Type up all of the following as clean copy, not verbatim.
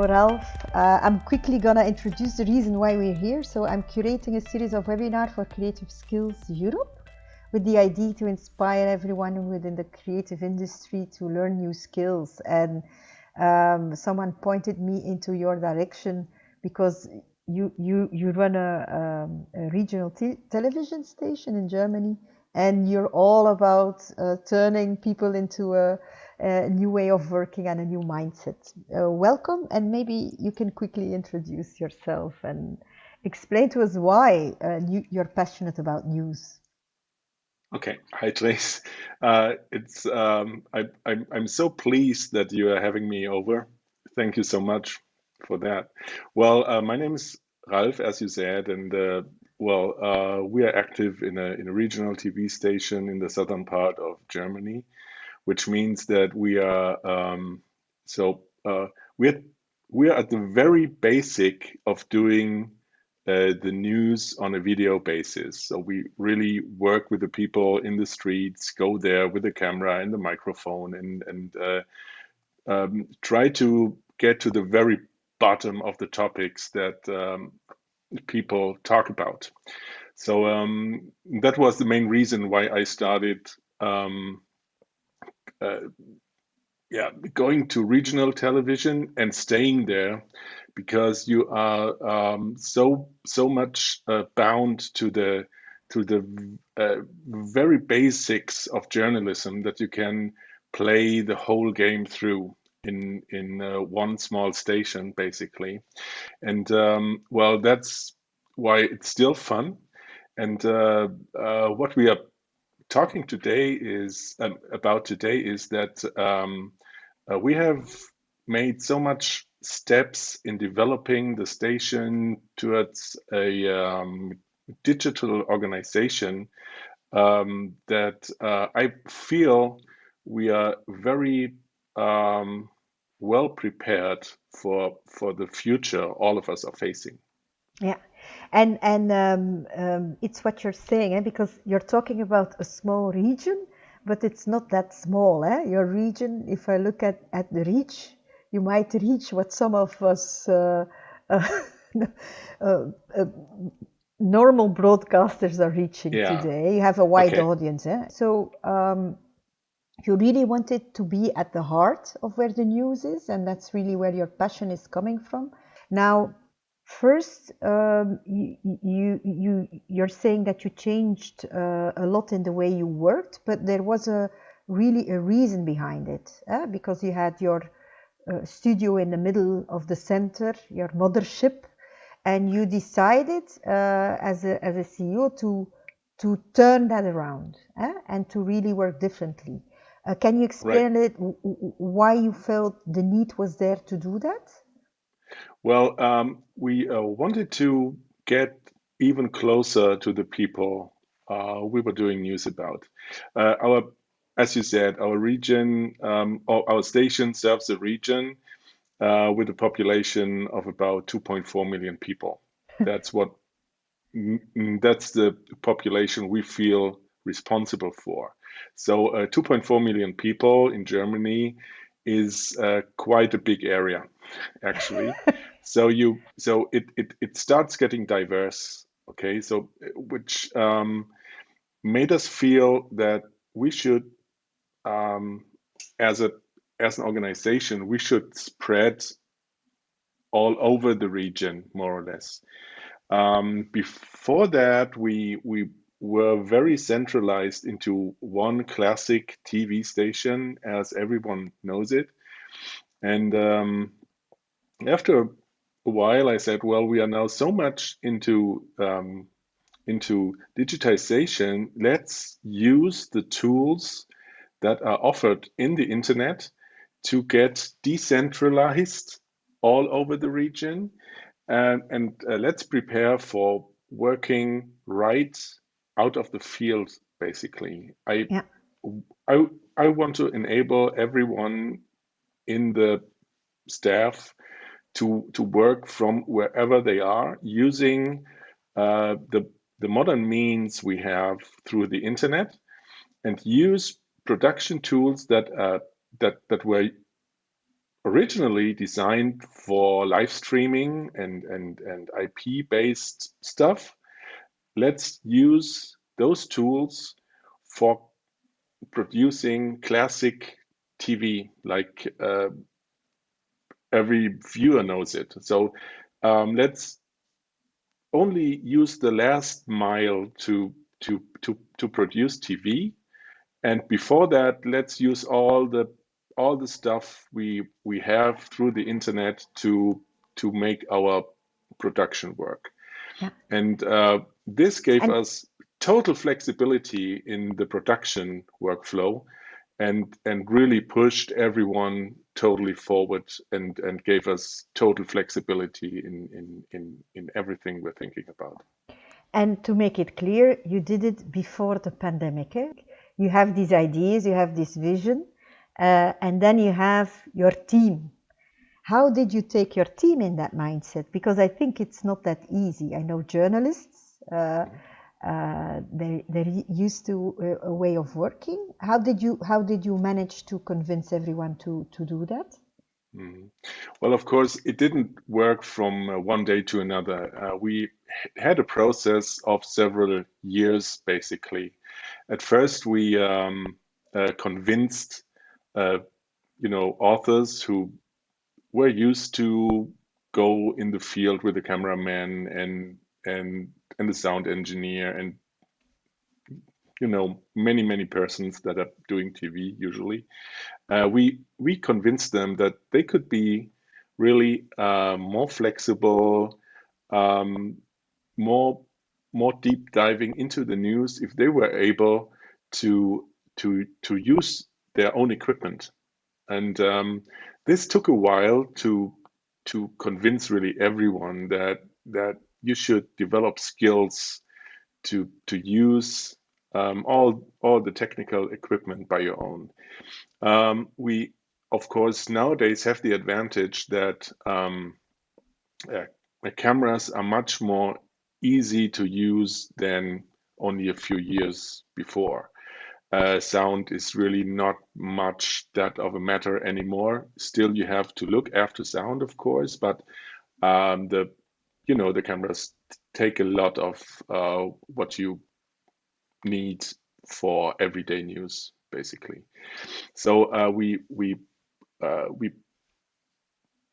Ralph. I'm quickly gonna introduce the reason why we're here. So I'm curating a series of webinars for Creative Skills Europe with the idea to inspire everyone within the creative industry to learn new skills. And someone pointed me into your direction because you run a regional television station in Germany, and you're all about turning people into a new way of working and a new mindset. Welcome, and maybe you can quickly introduce yourself and explain to us why you're passionate about news. Okay, hi Trace. I'm so pleased that you are having me over. Thank you so much for that. Well, my name is Ralph, as you said, and we are active in a regional TV station in the southern part of Germany, which means that so we're we are at the very basic of doing the news on a video basis. So we really work with the people in the streets, go there with the camera and the microphone, and try to get to the very bottom of the topics that people talk about. So that was the main reason why I started. Uh, yeah, going to regional television and staying there because you are so much bound to the very basics of journalism that you can play the whole game through in one small station basically, and that's why it's still fun. And what we are talking today is about today is that we have made so much steps in developing the station towards a digital organization that I feel we are very well prepared for the future all of us are facing. Yeah, and it's what you're saying, because you're talking about a small region, but it's not that small, Your region, if I look at the reach, you might reach what some of us uh, uh, uh, normal broadcasters are reaching Yeah. today. You have a wide Okay. audience, So you really wanted to be at the heart of where the news is, and that's really where your passion is coming from. Now, first, you're saying that you changed a lot in the way you worked, but there was really a reason behind it, because you had your studio in the middle of the center, your mothership, and you decided as a CEO to turn that around, and to really work differently. Can you Right. explain it why you felt the need was there to do that? Well, we wanted to get even closer to the people we were doing news about. As you said, our region, or our station serves a region with a population of about 2.4 million people. That's what that's the population we feel responsible for. So 2.4 million people in Germany is quite a big area, actually. So it starts getting diverse. Okay, so which made us feel that we should, um, as a as an organization, we should spread all over the region more or less. Before that, we were very centralized into one classic TV station, as everyone knows it. And after a while, I said, well, we are now so much into digitization. Let's use the tools that are offered in the internet to get decentralized all over the region, and let's prepare for working right out of the field, basically. Yeah. I, I want to enable everyone in the staff to work from wherever they are using the modern means we have through the internet, and use production tools that were originally designed for live streaming and IP-based stuff. Let's use those tools for producing classic TV, like every viewer knows it. So let's only use the last mile to produce TV, and before that, let's use all the stuff we have through the internet to make our production work. Yeah. And this gave And us total flexibility in the production workflow, and really pushed everyone totally forward, and gave us total flexibility in everything we're thinking about. And to make it clear, you did it before the pandemic. Eh? You have these ideas, you have this vision, and then you have your team. How did you take your team in that mindset? Because I think it's not that easy. I know journalists, they're used to a way of working. How did you manage to convince everyone to do that? Mhm. Well, of course, it didn't work from one day to another. We had a process of several years, basically. At first, we convinced, uh, authors who were used to go in the field with the cameraman and the sound engineer, and many persons that are doing TV usually. We convinced them that they could be really more flexible, um, more more deep diving into the news if they were able to use their own equipment. And this took a while to convince really everyone that you should develop skills to use all the technical equipment by your own. We, of course, nowadays have the advantage that uh, cameras are much more easy to use than only a few years before. Sound is really not much that of a matter anymore. Still, you have to look after sound, of course, but the cameras take a lot of what you need for everyday news, basically. So we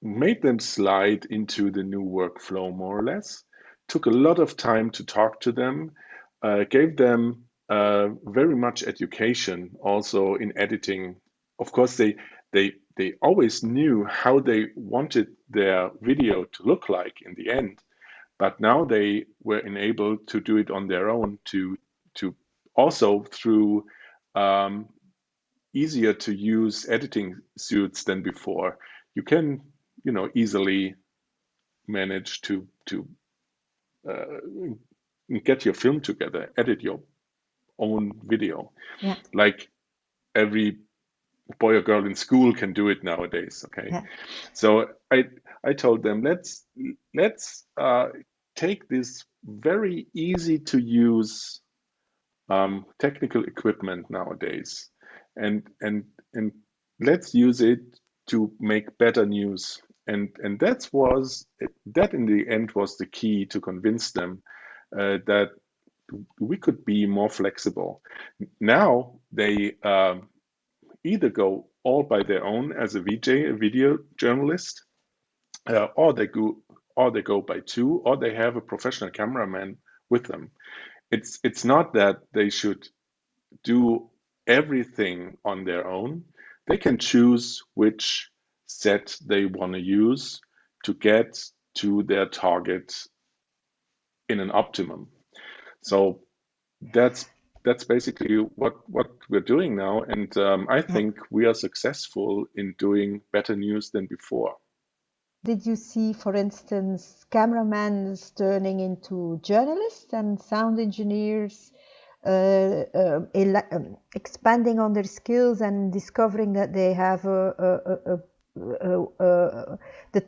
made them slide into the new workflow more or less. Took a lot of time to talk to them, gave them very much education also in editing. Of course, they always knew how they wanted their video to look like in the end, but now they were enabled to do it on their own, to also through um, easier to use editing suites than before. You can, easily manage to uh, get your film together, edit your own video, Yeah, like every boy or girl in school can do it nowadays. Okay, yeah, so I told them let's take this very easy to use technical equipment nowadays, and let's use it to make better news. And that in the end was the key to convince them that we could be more flexible. Now they either go all by their own as a VJ, a video journalist, or they go by two, or they have a professional cameraman with them. It's not that they should do everything on their own. They can choose which set they want to use to get to their target in an optimum. So that's that's basically what we're doing now, and I yeah. think we are successful in doing better news than before. Did you see, for instance, cameramans turning into journalists and sound engineers expanding on their skills and discovering that they have the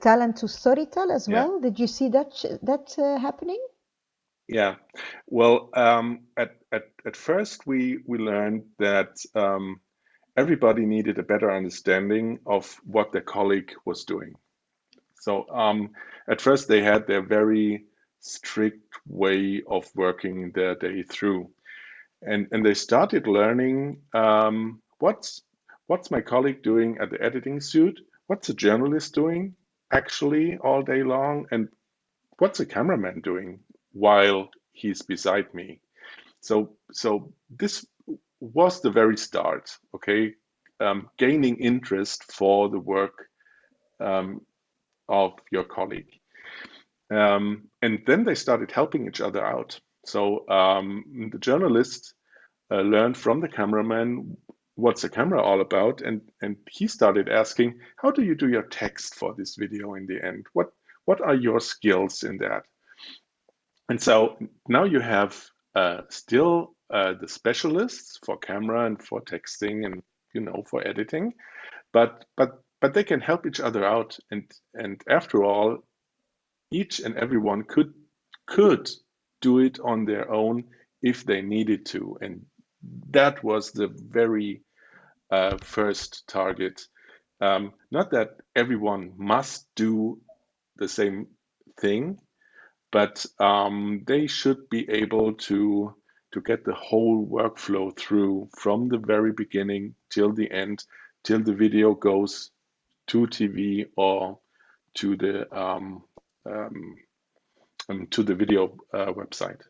talent to storytell as Yeah, well? Did you see that happening? yeah. Well, at first we learned that everybody needed a better understanding of what their colleague was doing. So at first they had their very strict way of working their day through, and they started learning what's my colleague doing at the editing suite, what's a journalist doing actually all day long, and what's a cameraman doing while he's beside me. So this was the very start, okay, gaining interest for the work um, of your colleague. And then they started helping each other out. So the journalist learned from the cameraman what's a camera all about, and he started asking, how do you do your text for this video in the end? What are your skills in that? And so now you have still the specialists for camera and for texting and for editing, but they can help each other out, and after all, each and everyone could do it on their own if they needed to, and that was the very first target. Not that everyone must do the same thing, but they should be able to get the whole workflow through from the very beginning till the end, till the video goes to TV or to the video website.